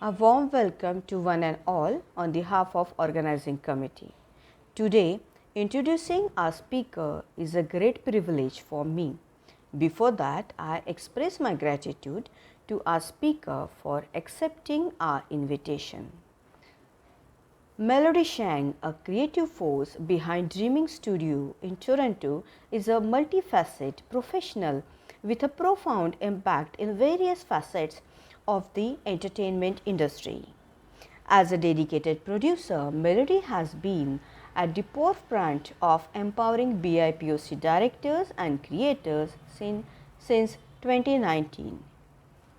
A warm welcome to one and all on behalf of organizing committee. Today, introducing our speaker is a great privilege for me. Before that, I express my gratitude to our speaker for accepting our invitation. Melody Shang, a creative force behind Dreameng Studio in Toronto, is a multifaceted professional with a profound impact in various facets of the entertainment industry. As a dedicated producer, Melody has been at the forefront of empowering BIPOC directors and creators since 2019.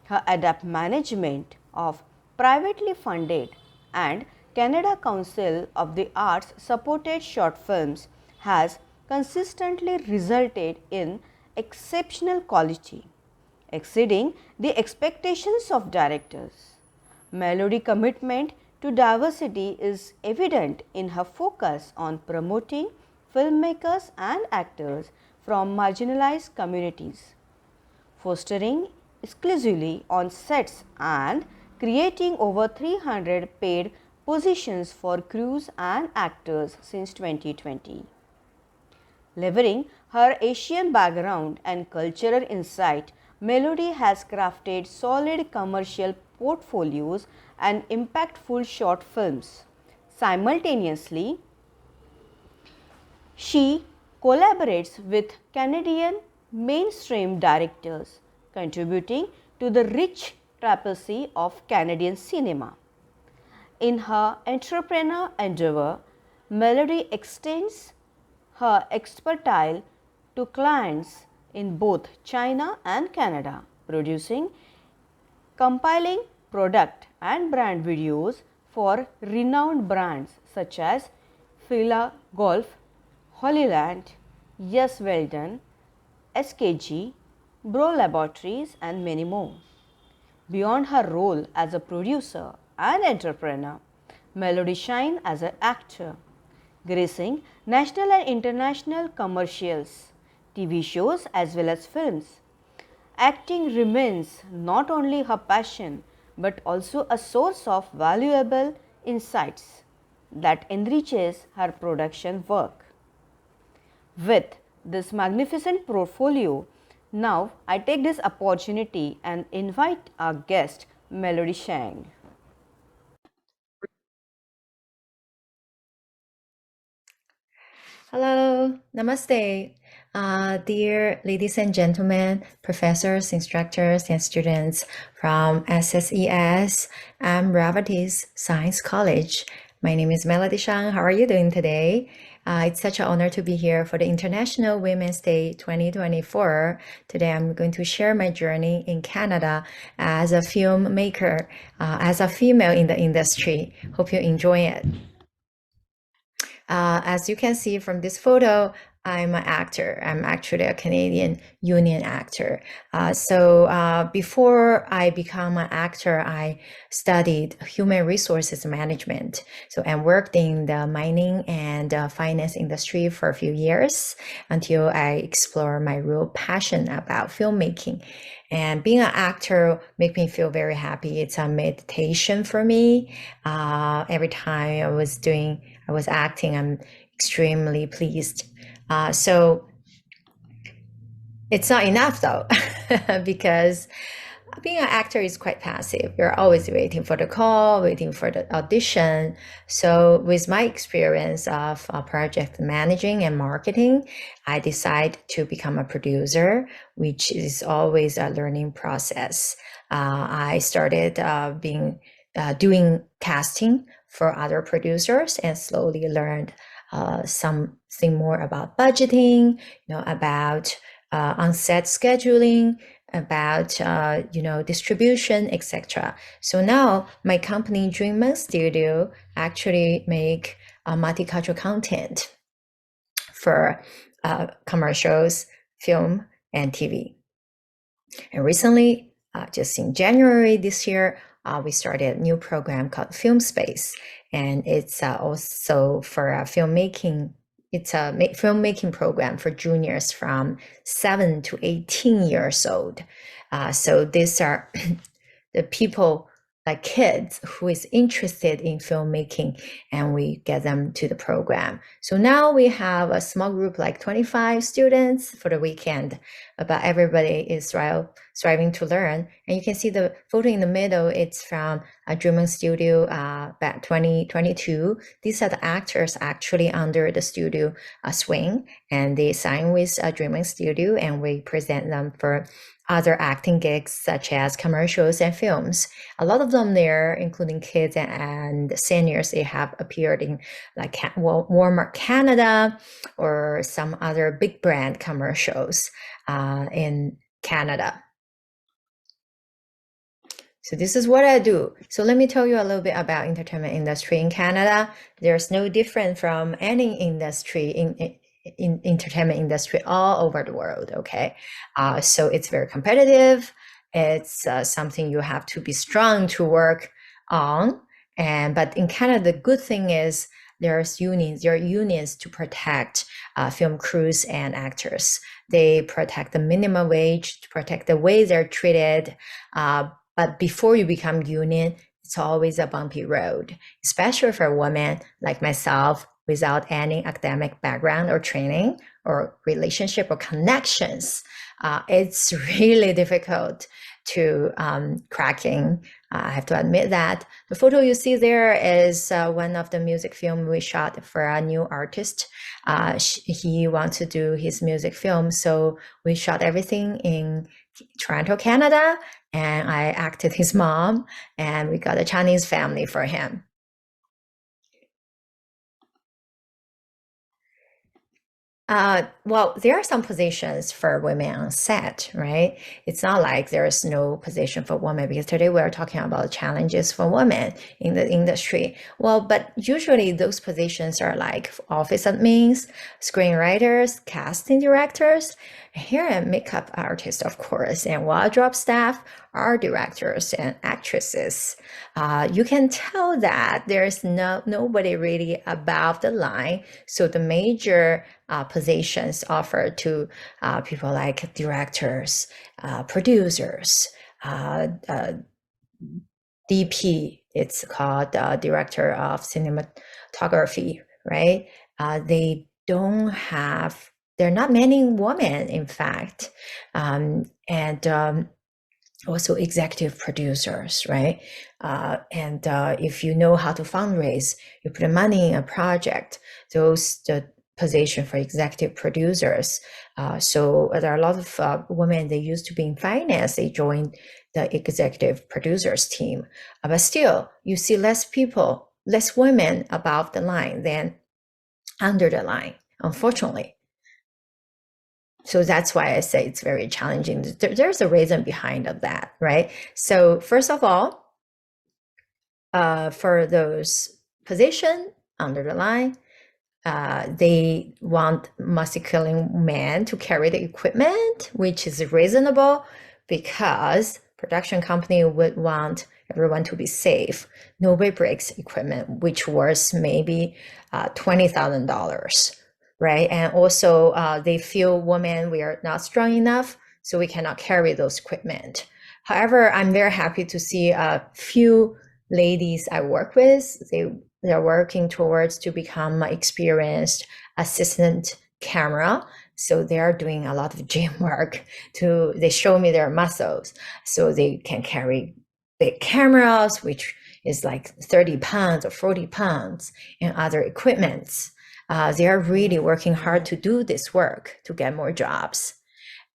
Her adept management of privately funded and Canada Council of the Arts supported short films has consistently resulted in exceptional quality, exceeding the expectations of directors. Melody commitment to diversity is evident in her focus on promoting filmmakers and actors from marginalized communities, fostering exclusively on sets and creating over 300 paid positions for crews and actors since 2020. Leveraging her Asian background and cultural insight, Melody has crafted solid commercial portfolios and impactful short films. Simultaneously, she collaborates with Canadian mainstream directors, contributing to the rich tapestry of Canadian cinema. In her entrepreneurial endeavor, Melody extends her expertise to clients in both China and Canada, producing compiling product and brand videos for renowned brands such as Fila Golf, Holyland, Yes Well Done, SKG, Bro Laboratories and many more. Beyond her role as a producer and entrepreneur, Melody shines as an actor, gracing national and international commercials, TV shows as well as films. Acting remains not only her passion but also a source of valuable insights that enriches her production work. With this magnificent portfolio, now I take this opportunity and invite our guest, Melody Shang. Hello, namaste. Dear ladies and gentlemen, professors, instructors, and students from SSES Amravati's Science College. My name is Melody Shang. How are you doing today? It's such an honor to be here for the International Women's Day 2024. Today I'm going to share my journey in Canada as a filmmaker, as a female in the industry. Hope you enjoy it. As you can see from this photo, I'm an actor. I'm actually a Canadian union actor. Before I become an actor, I studied human resources management. So I worked in the mining and finance industry for a few years until I explore my real passion about filmmaking. And being an actor makes me feel very happy. It's a meditation for me. Every time I was acting, I'm extremely pleased. So it's not enough though, because being an actor is quite passive. You're always waiting for the call, waiting for the audition. So with my experience of project managing and marketing, I decided to become a producer, which is always a learning process. I started doing casting for other producers and slowly learned something more about budgeting, about on-set scheduling, about distribution, etc. So now my company Dreameng Studio actually make multicultural content for commercials, film, and TV. And recently, just in January this year, we started a new program called Film Space, and it's also for filmmaking. It's a filmmaking program for juniors from 7 to 18 years old. So these are the people like kids who is interested in filmmaking, and we get them to the program. So now we have a small group, like 25 students for the weekend, but everybody is striving to learn. And you can see the photo in the middle, it's from a Dreameng studio back 2022. These are the actors actually under the studio swing, and they sign with a Dreameng studio, and we present them for other acting gigs such as commercials and films. A lot of them there, including kids and seniors, they have appeared in like Walmart Canada or some other big brand commercials in Canada. So this is what I do. So let me tell you a little bit about entertainment industry in Canada. There's no different from any industry in entertainment industry all over the world. Okay, so it's very competitive. It's something you have to be strong to work on. But in Canada, the good thing is there's unions. There are unions to protect film crews and actors. They protect the minimum wage, to protect the way they're treated. But before you become union, it's always a bumpy road, especially for women like myself without any academic background or training or relationship or connections. It's really difficult to cracking. I have to admit that. The photo you see there is one of the music film we shot for a new artist. He wants to do his music film, so we shot everything in Toronto, Canada, and I acted his mom, and we got a Chinese family for him. Well, there are some positions for women on set, right? It's not like there's no position for women, because today we're talking about challenges for women in the industry. Well, but usually those positions are like office admins, screenwriters, casting directors, hair and makeup artists, of course, and wardrobe staff, art directors and actresses. You can tell that there's nobody really above the line. So the major positions offered to people like directors, producers, DP, it's called Director of Cinematography, right? They don't have, there are not many women, in fact. Also executive producers, right? If you know how to fundraise, you put money in a project, the position for executive producers. So there are a lot of women, they used to be in finance, they joined the executive producers team. But still, you see less people, less women above the line than under the line, unfortunately. So that's why I say it's very challenging. There's a reason behind of that, right? So first of all, for those position under the line, they want masculine men to carry the equipment, which is reasonable because production company would want everyone to be safe. Nobody breaks equipment, which was maybe $20,000, right? And also they feel women, we are not strong enough, so we cannot carry those equipment. However, I'm very happy to see a few ladies I work with, they're working towards to become experienced assistant camera. So they are doing a lot of gym work they show me their muscles. So they can carry big cameras, which is like 30 pounds or 40 pounds, and other equipments. They are really working hard to do this work to get more jobs.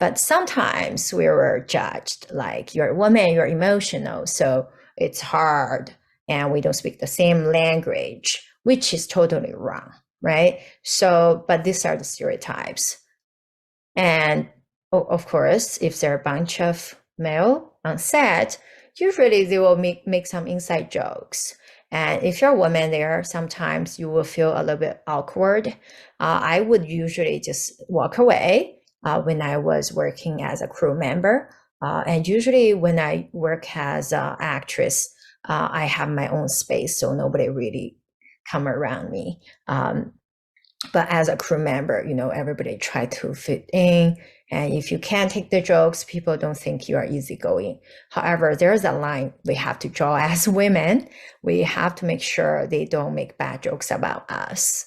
But sometimes we were judged like, you're a woman, you're emotional, so it's hard, and we don't speak the same language, which is totally wrong, right? So, but these are the stereotypes. And of course, if there are a bunch of male on set, usually they will make some inside jokes. And if you're a woman there, sometimes you will feel a little bit awkward. I would usually just walk away when I was working as a crew member. And usually when I work as an actress, I have my own space, so nobody really come around me. But as a crew member, everybody try to fit in. And if you can't take the jokes, people don't think you are easygoing. However, there's a line we have to draw as women. We have to make sure they don't make bad jokes about us.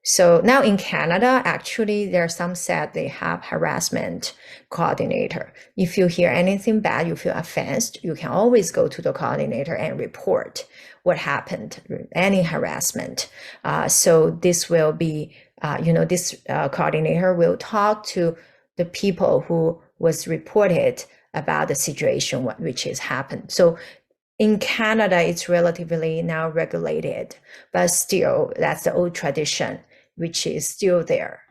So now in Canada, actually, there are some said they have harassment coordinator. If you hear anything bad, you feel offended, you can always go to the coordinator and report what happened, any harassment. So this will be, this coordinator will talk to the people who was reported about the situation which has happened. So in Canada, it's relatively now regulated, but still, that's the old tradition, which is still there.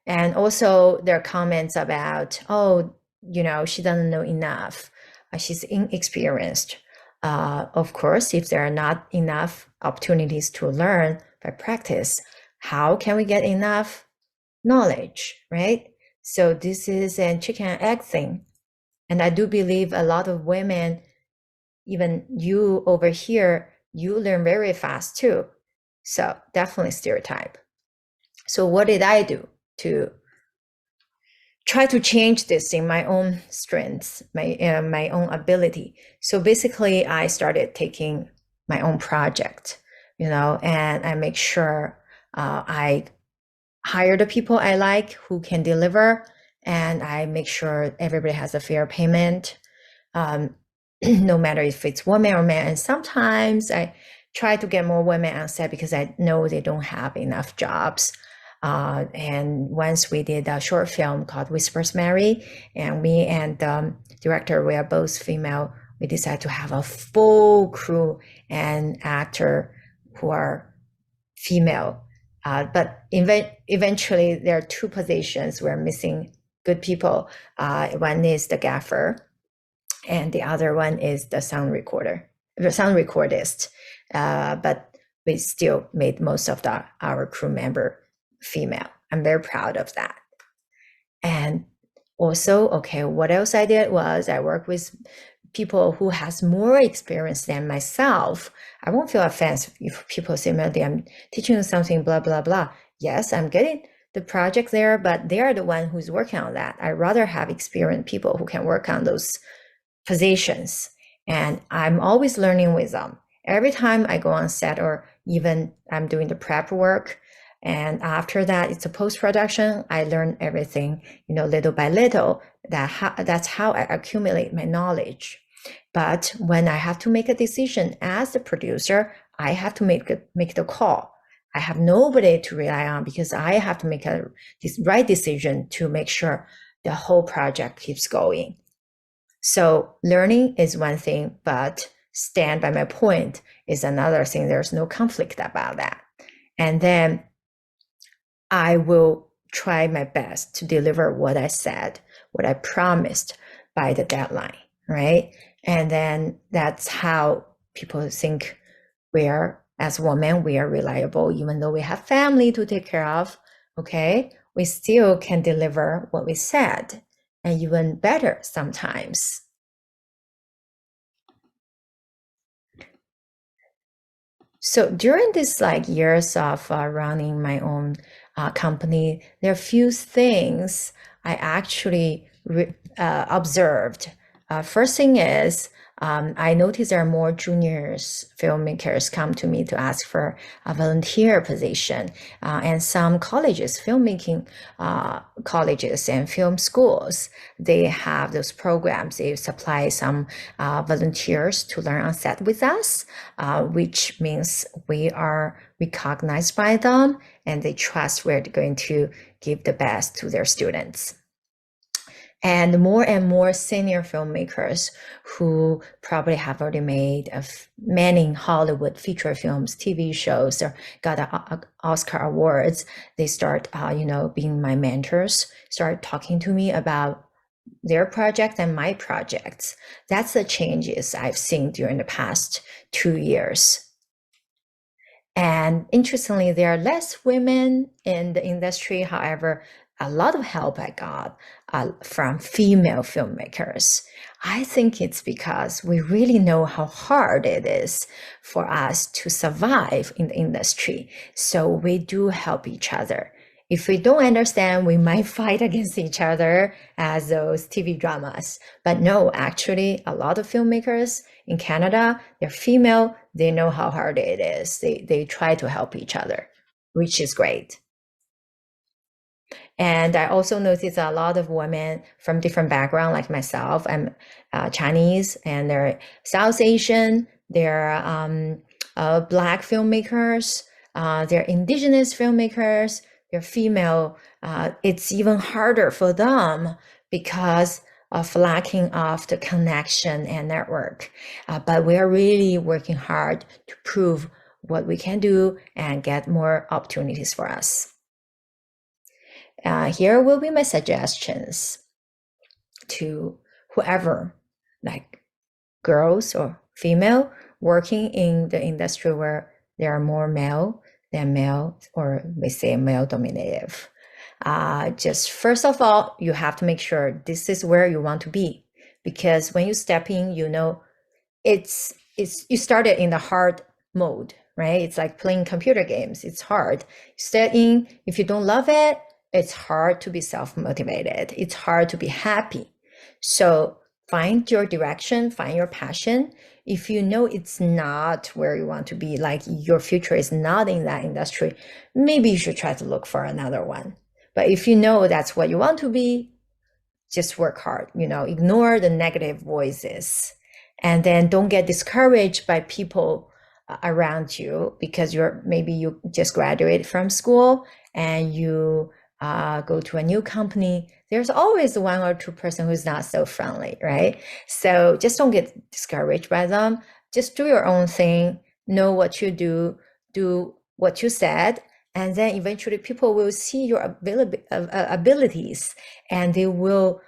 And also, there are comments about, she doesn't know enough. She's inexperienced. Of course, if there are not enough opportunities to learn by practice, how can we get enough knowledge, right? So this is a chicken and egg thing. And I do believe a lot of women, even you over here, you learn very fast too. So definitely stereotype. So what did I do to try to change this in my own strengths, my own ability? So basically, I started taking my own project, and I make sure I hire the people I like who can deliver, and I make sure everybody has a fair payment. No matter if it's woman or man. And sometimes I try to get more women on set because I know they don't have enough jobs. And once we did a short film called Whispers Mary, and me and the director, we are both female, we decided to have a full crew and actor who are female. But eventually, there are two positions we're missing good people. One is the gaffer, and the other one is the sound recordist. But we still made most of our crew member female. I'm very proud of that. And also, what else I did was I worked with people who has more experience than myself. I won't feel offense if people say, Melody, I'm teaching you something, blah, blah, blah. Yes, I'm getting the project there, but they are the one who's working on that. I'd rather have experienced people who can work on those positions. And I'm always learning with them. Every time I go on set, or even I'm doing the prep work, and after that, it's a post-production, I learn everything, little by little. That's how I accumulate my knowledge. But when I have to make a decision as the producer, I have to make the call. I have nobody to rely on because I have to make this right decision to make sure the whole project keeps going. So learning is one thing, but stand by my point is another thing. There's no conflict about that. And then I will try my best to deliver what I said, what I promised by the deadline, right? And then that's how people think as women, we are reliable, even though we have family to take care of, okay? We still can deliver what we said, and even better sometimes. So during this years of running my own company, there are a few things I actually observed. First thing is, I noticed there are more juniors filmmakers come to me to ask for a volunteer position, and some colleges, filmmaking colleges and film schools, they have those programs. They supply some volunteers to learn on set with us, which means we are recognized by them and they trust we're going to give the best to their students. And more senior filmmakers who probably have already made many Hollywood feature films, TV shows, or got Oscar awards, they start, being my mentors, start talking to me about their project and my projects. That's the changes I've seen during the past 2 years. And interestingly, there are less women in the industry. However, a lot of help I got from female filmmakers. I think it's because we really know how hard it is for us to survive in the industry. So we do help each other. If we don't understand, we might fight against each other as those TV dramas. But no, actually, a lot of filmmakers in Canada, they're female, they know how hard it is. They try to help each other, which is great. And I also noticed a lot of women from different background, like myself. I'm Chinese, and they're South Asian. They're Black filmmakers. They're Indigenous filmmakers. They're female. It's even harder for them because of lacking of the connection and network. But we are really working hard to prove what we can do and get more opportunities for us. Here will be my suggestions to whoever, like girls or female, working in the industry where there are more male than male, or we say male dominative. Just first of all, you have to make sure this is where you want to be, because when you step in, you know it's you started in the hard mode, right? It's like playing computer games. It's hard. Step in, if you don't love it, it's hard to be self-motivated. It's hard to be happy. So find your direction, find your passion. If you know it's not where you want to be, like your future is not in that industry, maybe you should try to look for another one. But if you know that's what you want to be, just work hard, ignore the negative voices, and then don't get discouraged by people around you, because maybe you just graduated from school and you go to a new company. There's always one or two person who's not so friendly, right? So just don't get discouraged by them. Just do your own thing, know what you do what you said, and then eventually people will see your abilities, and they will,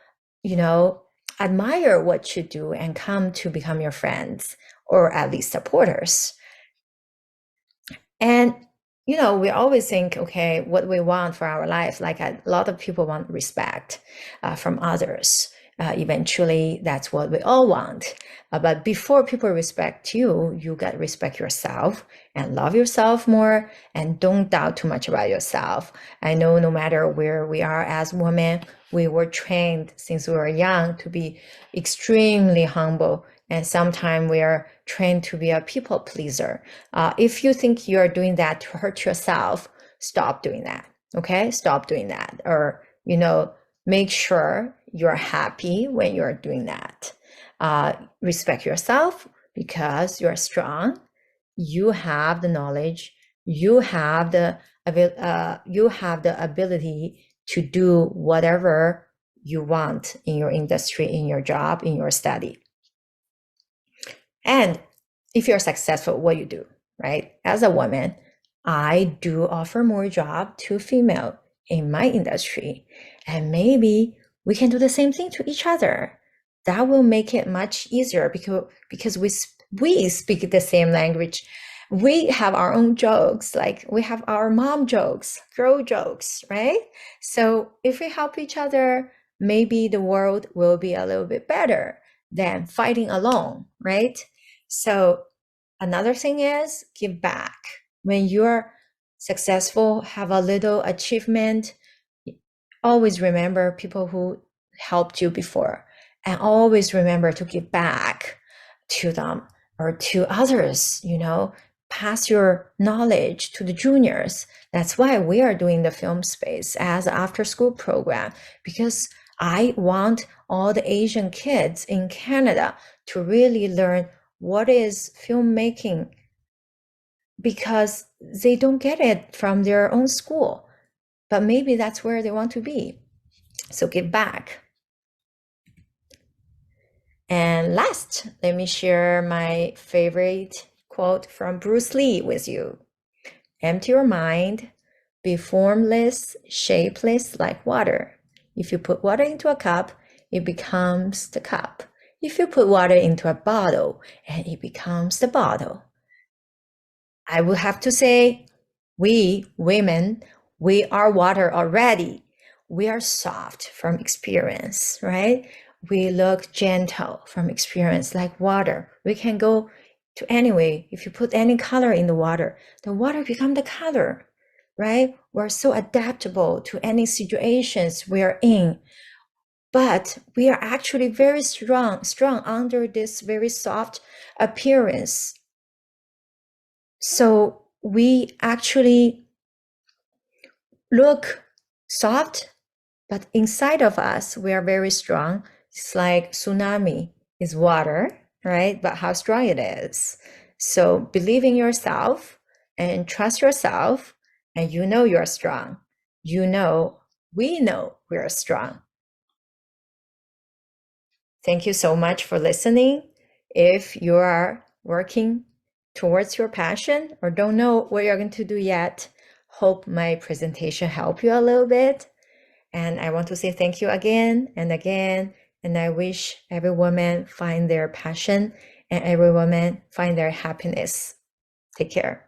admire what you do and come to become your friends, or at least supporters. And we always think, okay, what we want for our life, like a lot of people want respect from others. Eventually, that's what we all want. But before people respect you, you got to respect yourself and love yourself more, and don't doubt too much about yourself. I know no matter where we are as women, we were trained since we were young to be extremely humble, and sometimes we are trained to be a people pleaser. If you think you are doing that to hurt yourself, stop doing that. Okay, stop doing that, or make sure you're happy when you're doing that. Respect yourself, because you're strong. You have the knowledge. You have the ability to do whatever you want in your industry, in your job, in your study. And if you're successful, what you do, right? As a woman, I do offer more job to female in my industry, and maybe we can do the same thing to each other. That will make it much easier, because we speak the same language. We have our own jokes, like we have our mom jokes, girl jokes, right? So if we help each other, maybe the world will be a little bit better than fighting alone, right? So another thing is give back. When you're successful, have a little achievement, always remember people who helped you before, and always remember to give back to them or to others, pass your knowledge to the juniors. That's why we are doing the film space as an after school program, because I want all the Asian kids in Canada to really learn what is filmmaking, because they don't get it from their own school, but maybe that's where they want to be. So give back. And last, let me share my favorite quote from Bruce Lee with you. Empty your mind, be formless, shapeless like water. If you put water into a cup, it becomes the cup. If you put water into a bottle, and it becomes the bottle. I would have to say, we women, we are water already. we are soft from experience, right? We look gentle from experience, like water. We can go to anyway. If you put any color in the water become the color, right? We're so adaptable to any situations we are in. But we are actually very strong under this very soft appearance. So we actually look soft, but inside of us, we are very strong. It's like tsunami is water, right? But how strong it is. So believe in yourself and trust yourself, and you know you're strong. You know, we know we're strong. Thank you so much for listening. If you are working towards your passion or don't know what you're going to do yet, hope my presentation helped you a little bit. And I want to say thank you again and again. And I wish every woman find their passion and every woman find their happiness. Take care.